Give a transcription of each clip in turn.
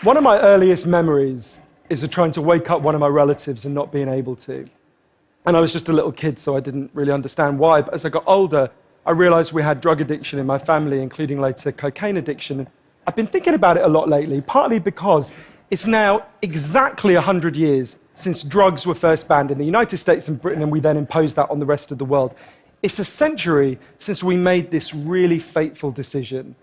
One of my earliest memories is of trying to wake up one of my relatives and not being able to. And I was just a little kid, so I didn't really understand why. But as I got older, I realized we had drug addiction in my family, including later cocaine addiction. I've been thinking about it a lot lately, partly because it's now exactly 100 years since drugs were first banned in the United States and Britain, and we then imposed that on the rest of the world. It's a century since we made this really fateful decision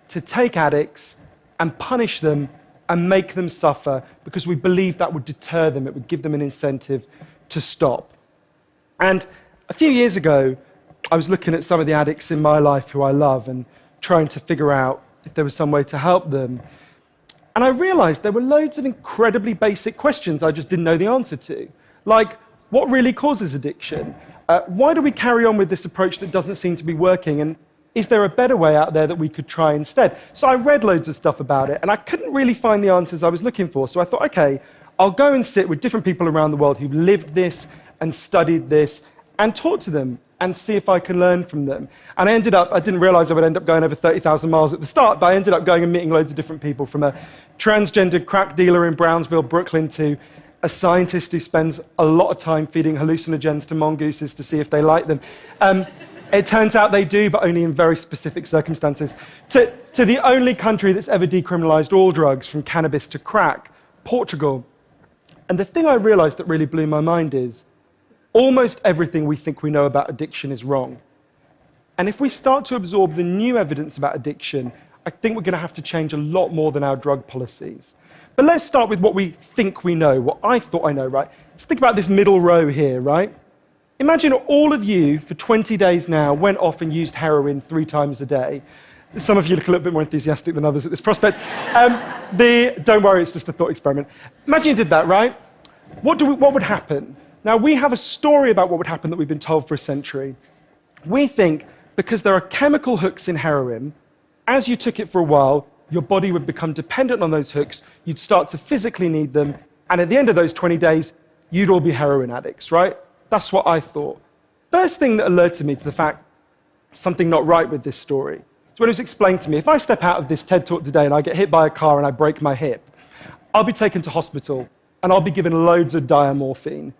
to take addicts and punish them and make them suffer because we believed that would deter them, it would give them an incentive to stop. And a few years ago, I was looking at some of the addicts in my life who I love and trying to figure out if there was some way to help them. And I realized there were loads of incredibly basic questions I just didn't know the answer to. Like, what really causes addiction? Why do we carry on with this approach that doesn't seem to be working? And is there a better way out there that we could try instead? So I read loads of stuff about it, and I couldn't really find the answers I was looking for. So I thought, okay, I'll go and sit with different people around the world who've lived this and studied this and talk to them and see if I can learn from them. And I didn't realize I would end up going over 30,000 miles at the start, but I ended up going and meeting loads of different people, from a transgender crack dealer in Brownsville, Brooklyn, to a scientist who spends a lot of time feeding hallucinogens to mongooses to see if they like them. It turns out they do, but only in very specific circumstances. To the only country that's ever decriminalized all drugs, from cannabis to crack, Portugal. And the thing I realized that really blew my mind is almost everything we think we know about addiction is wrong. And if we start to absorb the new evidence about addiction, I think we're going to have to change a lot more than our drug policies. But let's start with what we think we know, what I thought I know, right? Let's think about this middle row here, right? Imagine all of you, for 20 days now, went off and used heroin 3 times a day. Some of you look a little bit more enthusiastic than others at this prospect. Don't worry, it's just a thought experiment. Imagine you did that, right? What would happen? Now, we have a story about what would happen that we've been told for a century. We think because there are chemical hooks in heroin, as you took it for a while, your body would become dependent on those hooks, you'd start to physically need them, and at the end of those 20 days, you'd all be heroin addicts, right? That's what I thought. First thing that alerted me to the fact something not right with this story is when it was explained to me, if I step out of this TED Talk today and I get hit by a car and I break my hip, I'll be taken to hospital and I'll be given loads of diamorphine.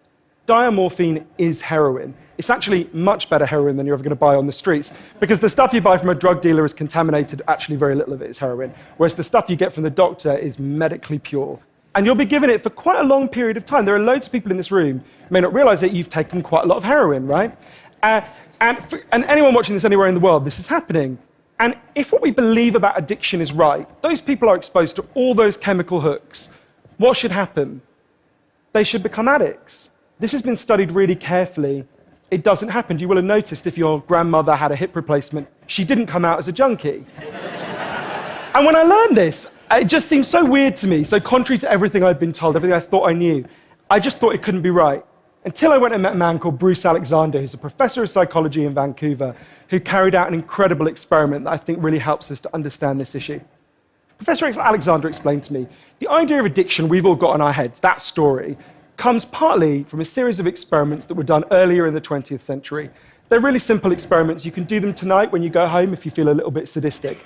Diamorphine is heroin. It's actually much better heroin than you're ever going to buy on the streets, because the stuff you buy from a drug dealer is contaminated, actually very little of it is heroin, whereas the stuff you get from the doctor is medically pure. And you'll be given it for quite a long period of time. There are loads of people in this room who may not realize that you've taken quite a lot of heroin, right? And anyone watching this anywhere in the world, this is happening. And if what we believe about addiction is right, those people are exposed to all those chemical hooks. What should happen? They should become addicts. This has been studied really carefully. It doesn't happen. You will have noticed if your grandmother had a hip replacement, she didn't come out as a junkie. And when I learned this, it just seemed so weird to me, so contrary to everything I'd been told, everything I thought I knew. I just thought it couldn't be right. Until I went and met a man called Bruce Alexander, who's a professor of psychology in Vancouver, who carried out an incredible experiment that I think really helps us to understand this issue. Professor Alexander explained to me, the idea of addiction we've all got in our heads, that story, comes partly from a series of experiments that were done earlier in the 20th century. They're really simple experiments. You can do them tonight when you go home if you feel a little bit sadistic.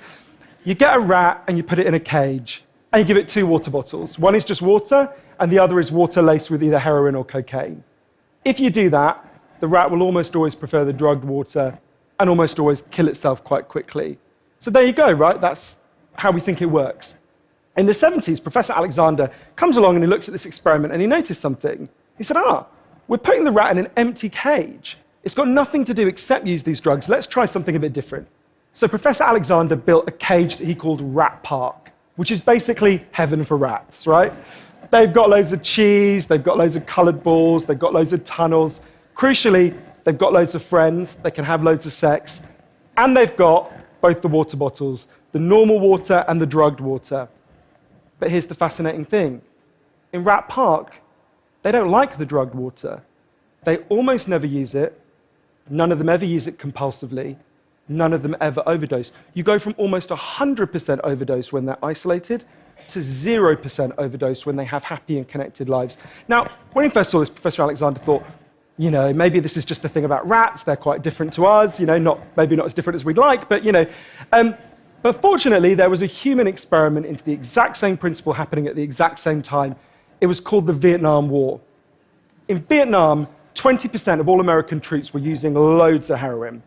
You get a rat and you put it in a cage, and you give it 2 water bottles. One is just water, and the other is water laced with either heroin or cocaine. If you do that, the rat will almost always prefer the drugged water and almost always kill itself quite quickly. So there you go, right? That's how we think it works. In the 70s, Professor Alexander comes along and he looks at this experiment and he noticed something. He said, we're putting the rat in an empty cage. It's got nothing to do except use these drugs. Let's try something a bit different. So Professor Alexander built a cage that he called Rat Park, which is basically heaven for rats, right? They've got loads of cheese, they've got loads of colored balls, they've got loads of tunnels. Crucially, they've got loads of friends, they can have loads of sex, and they've got both the water bottles, the normal water and the drugged water. But here's the fascinating thing. In Rat Park, they don't like the drugged water. They almost never use it. None of them ever use it compulsively. None of them ever overdose. You go from almost 100% overdose when they're isolated to 0% overdose when they have happy and connected lives. Now, when he first saw this, Professor Alexander thought, maybe this is just a thing about rats. They're quite different to us, maybe not as different as we'd like, but, But fortunately, there was a human experiment into the exact same principle happening at the exact same time. It was called the Vietnam War. In Vietnam, 20% of all American troops were using loads of heroin.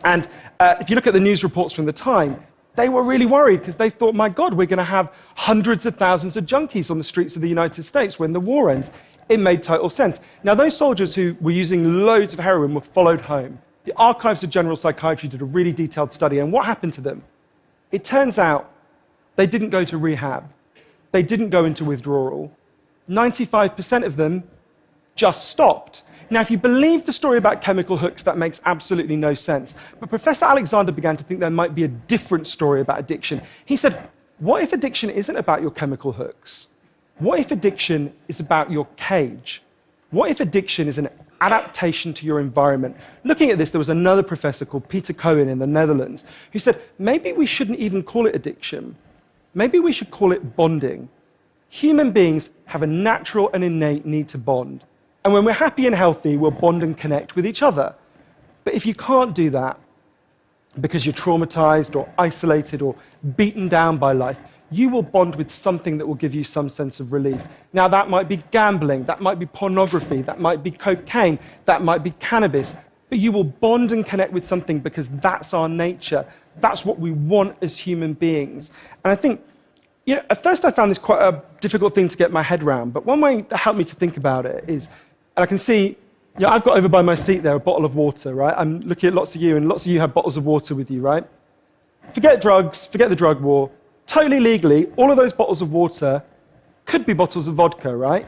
And if you look at the news reports from the time, they were really worried because they thought, my God, we're going to have hundreds of thousands of junkies on the streets of the United States when the war ends. It made total sense. Now, those soldiers who were using loads of heroin were followed home. The Archives of General Psychiatry did a really detailed study, and what happened to them? It turns out they didn't go to rehab. They didn't go into withdrawal. 95% of them just stopped. Now, if you believe the story about chemical hooks, that makes absolutely no sense. But Professor Alexander began to think there might be a different story about addiction. He said, what if addiction isn't about your chemical hooks? What if addiction is about your cage? What if addiction is an adaptation to your environment? Looking at this, there was another professor called Peter Cohen in the Netherlands who said, maybe we shouldn't even call it addiction. Maybe we should call it bonding. Human beings have a natural and innate need to bond. And when we're happy and healthy, we'll bond and connect with each other. But if you can't do that because you're traumatized or isolated or beaten down by life, you will bond with something that will give you some sense of relief. Now, that might be gambling, that might be pornography, that might be cocaine, that might be cannabis. But you will bond and connect with something because that's our nature. That's what we want as human beings. And I think, at first I found this quite a difficult thing to get my head around. But one way that helped me to think about it is, and I can see, I've got over by my seat there a bottle of water, right? I'm looking at lots of you, and lots of you have bottles of water with you, right? Forget drugs, forget the drug war. Totally legally, all of those bottles of water could be bottles of vodka, right?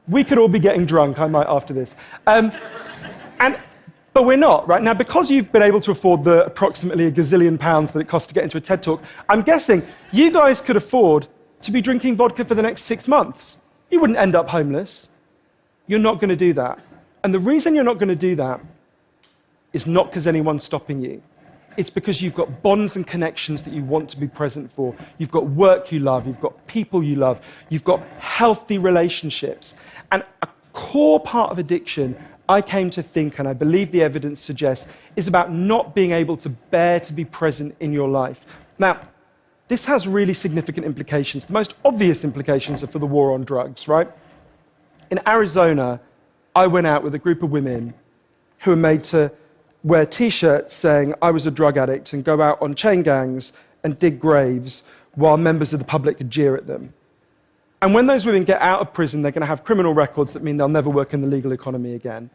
We could all be getting drunk, I might after this. But we're not, right? Now, because you've been able to afford the approximately a gazillion pounds that it costs to get into a TED Talk, I'm guessing you guys could afford to be drinking vodka for the next 6 months. You wouldn't end up homeless. You're not going to do that. And the reason you're not going to do that is not because anyone's stopping you. It's because you've got bonds and connections that you want to be present for. You've got work you love. You've got people you love. You've got healthy relationships. And a core part of addiction, I came to think, and I believe the evidence suggests, is about not being able to bear to be present in your life. Now, this has really significant implications. The most obvious implications are for the war on drugs, right? In Arizona, I went out with a group of women who were made to wear T-shirts saying I was a drug addict and go out on chain gangs and dig graves while members of the public could jeer at them. And when those women get out of prison, they're going to have criminal records that mean they'll never work in the legal economy again.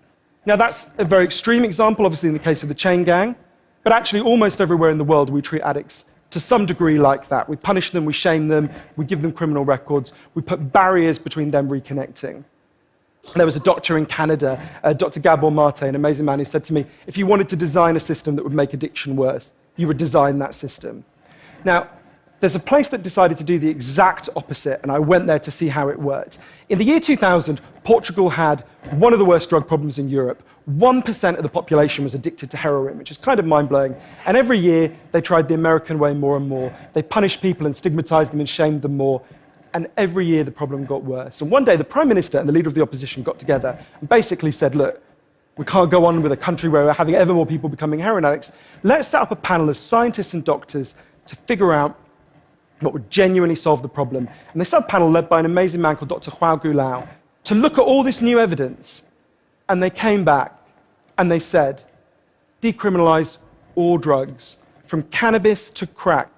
Now, that's a very extreme example, obviously, in the case of the chain gang, but actually almost everywhere in the world we treat addicts to some degree like that. We punish them, we shame them, we give them criminal records, we put barriers between them reconnecting. There was a doctor in Canada, Dr. Gabor Mate, an amazing man, who said to me, if you wanted to design a system that would make addiction worse, you would design that system. Now, there's a place that decided to do the exact opposite, and I went there to see how it worked. In the year 2000, Portugal had one of the worst drug problems in Europe. 1% of the population was addicted to heroin, which is kind of mind-blowing. And every year, they tried the American way more and more. They punished people and stigmatized them and shamed them more. And every year, the problem got worse. And one day, the Prime Minister and the leader of the opposition got together and basically said, look, we can't go on with a country where we're having ever more people becoming heroin addicts. Let's set up a panel of scientists and doctors to figure out what would genuinely solve the problem. And they set up a panel led by an amazing man called Dr. Joao Gulao to look at all this new evidence. And they came back and they said, decriminalize all drugs, from cannabis to crack.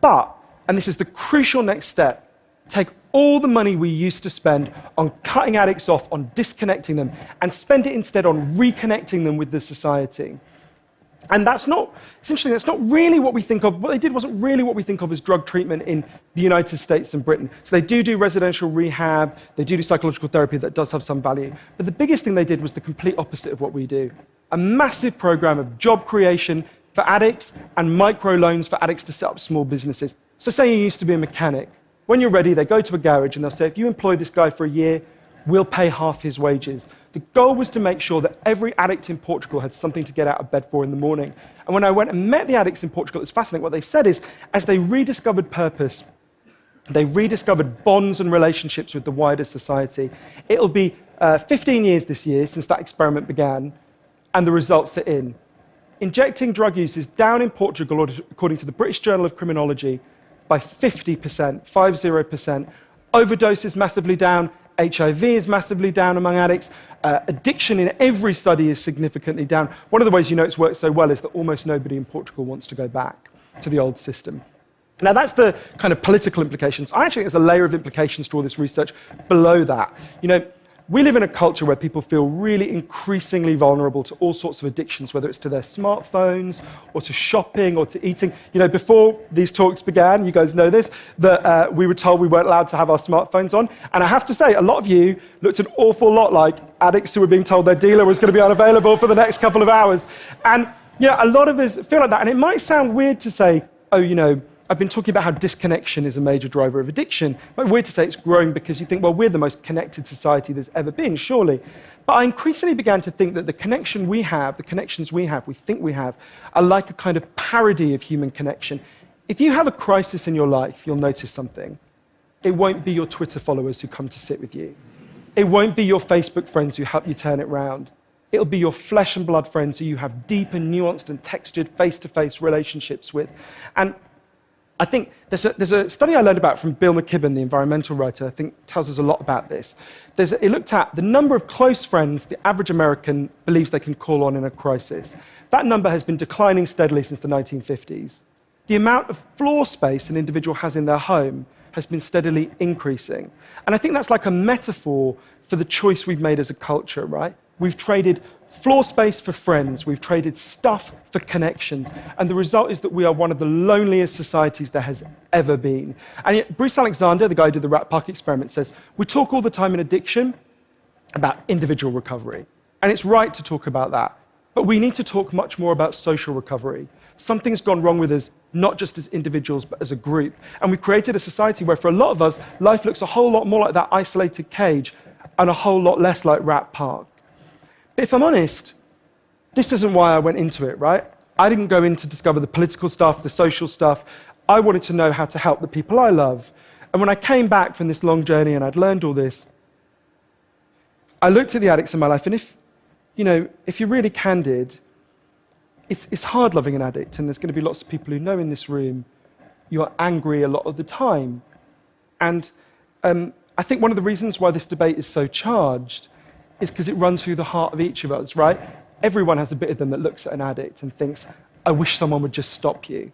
But, and this is the crucial next step, take all the money we used to spend on cutting addicts off, on disconnecting them, and spend it instead on reconnecting them with the society. And that's not, essentially, that's not really what we think of. What they did wasn't really what we think of as drug treatment in the United States and Britain. So they do residential rehab, they do psychological therapy that does have some value. But the biggest thing they did was the complete opposite of what we do. A massive program of job creation for addicts and microloans for addicts to set up small businesses. So say you used to be a mechanic. When you're ready, they go to a garage and they'll say, if you employ this guy for a year, we'll pay half his wages. The goal was to make sure that every addict in Portugal had something to get out of bed for in the morning. And when I went and met the addicts in Portugal, it's fascinating. What they said is, as they rediscovered purpose, they rediscovered bonds and relationships with the wider society. It'll be 15 years this year since that experiment began, and the results are in. injecting drug use is down in Portugal, according to the British Journal of Criminology, by 50%, 50%. Overdose is massively down. HIV is massively down among addicts. Addiction in every study is significantly down. One of the ways you know it's worked so well is that almost nobody in Portugal wants to go back to the old system. Now, that's the kind of political implications. I actually think there's a layer of implications to all this research below that. You know, we live in a culture where people feel really increasingly vulnerable to all sorts of addictions, whether it's to their smartphones or to shopping or to eating. You know, before these talks began, you guys know this, that we were told we weren't allowed to have our smartphones on. And I have to say, a lot of you looked an awful lot like addicts who were being told their dealer was going to be unavailable for the next couple of hours. And, you know, a lot of us feel like that. And it might sound weird to say, oh, you know, I've been talking about how disconnection is a major driver of addiction. But weird to say it's growing because you think, well, we're the most connected society there's ever been, surely. But I increasingly began to think that the connections we have, we think we have, are like a kind of parody of human connection. If you have a crisis in your life, you'll notice something. It won't be your Twitter followers who come to sit with you. It won't be your Facebook friends who help you turn it round. It'll be your flesh and blood friends who you have deep and nuanced and textured face-to-face relationships with. And I think there's a study I learned about from Bill McKibben, the environmental writer, I think tells us a lot about this. It looked at the number of close friends the average American believes they can call on in a crisis. That number has been declining steadily since the 1950s. The amount of floor space an individual has in their home has been steadily increasing. And I think that's like a metaphor for the choice we've made as a culture, right? We've traded floor space for friends, we've traded stuff for connections, and the result is that we are one of the loneliest societies there has ever been. And yet, Bruce Alexander, the guy who did the Rat Park experiment, says, we talk all the time in addiction about individual recovery, and it's right to talk about that, but we need to talk much more about social recovery. Something's gone wrong with us, not just as individuals, but as a group. And we've created a society where, for a lot of us, life looks a whole lot more like that isolated cage and a whole lot less like Rat Park. But if I'm honest, this isn't why I went into it, right? I didn't go in to discover the political stuff, the social stuff. I wanted to know how to help the people I love. And when I came back from this long journey and I'd learned all this, I looked at the addicts in my life, and if you're really candid, it's hard loving an addict, and there's going to be lots of people who know in this room you're angry a lot of the time. And I think one of the reasons why this debate is so charged is because it runs through the heart of each of us, right? Everyone has a bit of them that looks at an addict and thinks, I wish someone would just stop you.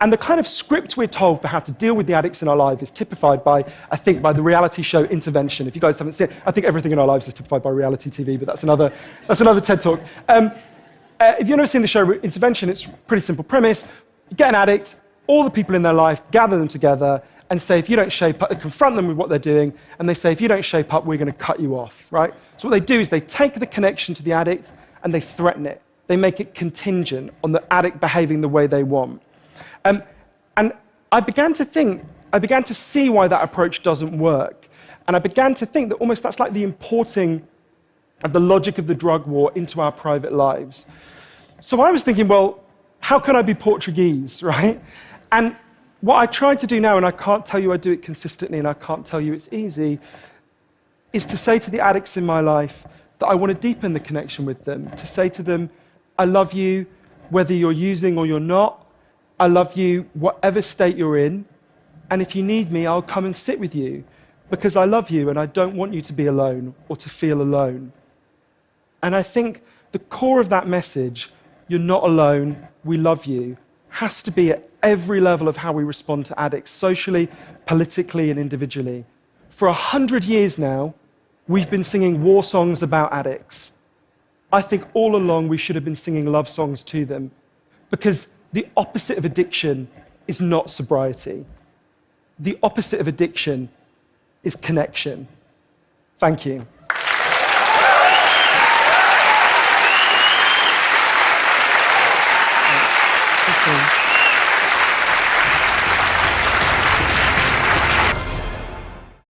And the kind of script we're told for how to deal with the addicts in our life is typified by, I think, by the reality show Intervention. If you guys haven't seen it, I think everything in our lives is typified by reality TV, but that's another TED Talk. If you've never seen the show Intervention, it's a pretty simple premise. You get an addict, all the people in their life, gather them together, and say, if you don't shape up, they confront them with what they're doing, and they say, if you don't shape up, we're going to cut you off, right? So what they do is they take the connection to the addict and they threaten it. They make it contingent on the addict behaving the way they want. And I began to see why that approach doesn't work. And I began to think that almost that's like the importing of the logic of the drug war into our private lives. So I was thinking, well, how can I be Portuguese, right? And what I try to do now, and I can't tell you I do it consistently, and I can't tell you it's easy, is to say to the addicts in my life that I want to deepen the connection with them, to say to them, I love you whether you're using or you're not. I love you whatever state you're in, and if you need me, I'll come and sit with you, because I love you and I don't want you to be alone or to feel alone. And I think the core of that message, you're not alone, we love you, has to be at every level of how we respond to addicts, socially, politically, and individually. For 100 years now, we've been singing war songs about addicts. I think all along we should have been singing love songs to them, because the opposite of addiction is not sobriety. The opposite of addiction is connection. Thank you.